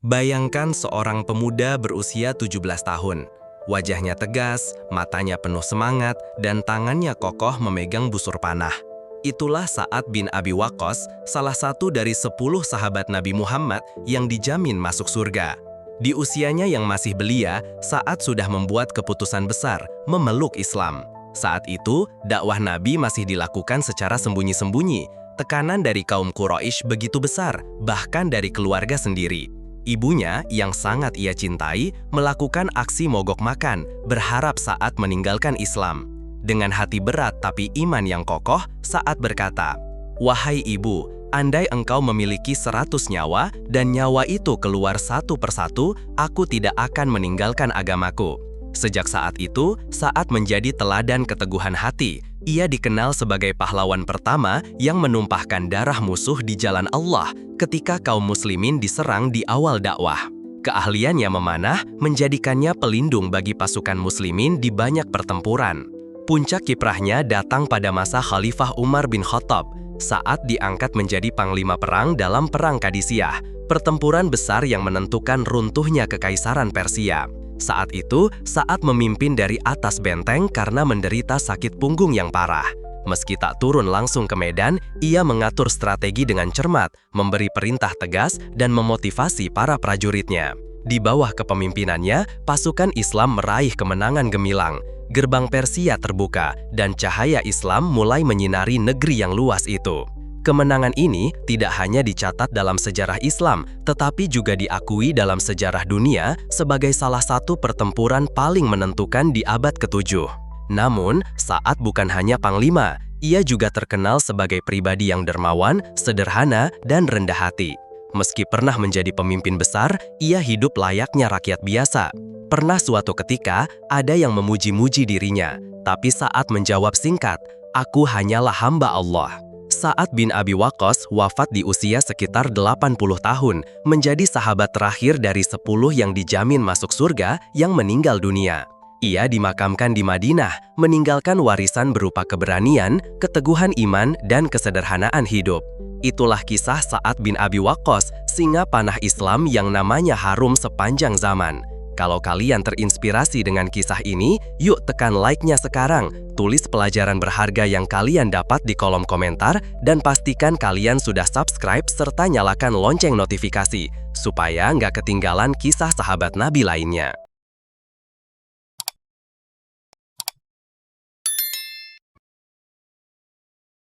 Bayangkan seorang pemuda berusia 17 tahun. Wajahnya tegas, matanya penuh semangat, dan tangannya kokoh memegang busur panah. Itulah Sa'ad bin Abi Waqqas, salah satu dari 10 sahabat Nabi Muhammad yang dijamin masuk surga. Di usianya yang masih belia, Sa'ad sudah membuat keputusan besar, memeluk Islam. Saat itu, dakwah Nabi masih dilakukan secara sembunyi-sembunyi. Tekanan dari kaum Quraisy begitu besar, bahkan dari keluarga sendiri. Ibunya, yang sangat ia cintai, melakukan aksi mogok makan, berharap Sa'ad meninggalkan Islam. Dengan hati berat tapi iman yang kokoh, Sa'ad berkata, "Wahai ibu, andai engkau memiliki 100 nyawa, dan nyawa itu keluar satu persatu, aku tidak akan meninggalkan agamaku." Sejak saat itu, Sa'ad menjadi teladan keteguhan hati. Ia dikenal sebagai pahlawan pertama yang menumpahkan darah musuh di jalan Allah ketika kaum muslimin diserang di awal dakwah. Keahliannya memanah menjadikannya pelindung bagi pasukan muslimin di banyak pertempuran. Puncak kiprahnya datang pada masa Khalifah Umar bin Khattab. Sa'ad diangkat menjadi panglima perang dalam Perang Qadisiyah, pertempuran besar yang menentukan runtuhnya kekaisaran Persia. Saat itu, Sa'ad memimpin dari atas benteng karena menderita sakit punggung yang parah. Meski tak turun langsung ke medan, ia mengatur strategi dengan cermat, memberi perintah tegas, dan memotivasi para prajuritnya. Di bawah kepemimpinannya, pasukan Islam meraih kemenangan gemilang. Gerbang Persia terbuka, dan cahaya Islam mulai menyinari negeri yang luas itu. Kemenangan ini tidak hanya dicatat dalam sejarah Islam, tetapi juga diakui dalam sejarah dunia sebagai salah satu pertempuran paling menentukan di abad ke-7. Namun, Sa'ad bukan hanya panglima, ia juga terkenal sebagai pribadi yang dermawan, sederhana, dan rendah hati. Meski pernah menjadi pemimpin besar, ia hidup layaknya rakyat biasa. Pernah suatu ketika, ada yang memuji-muji dirinya, tapi Sa'ad menjawab singkat, "Aku hanyalah hamba Allah." Sa'ad bin Abi Waqqas wafat di usia sekitar 80 tahun, menjadi sahabat terakhir dari 10 yang dijamin masuk surga yang meninggal dunia. Ia dimakamkan di Madinah, meninggalkan warisan berupa keberanian, keteguhan iman, dan kesederhanaan hidup. Itulah kisah Sa'ad bin Abi Waqqas, singa panah Islam yang namanya harum sepanjang zaman. Kalau kalian terinspirasi dengan kisah ini, yuk tekan like-nya sekarang, tulis pelajaran berharga yang kalian dapat di kolom komentar, dan pastikan kalian sudah subscribe serta nyalakan lonceng notifikasi, supaya nggak ketinggalan kisah sahabat Nabi lainnya.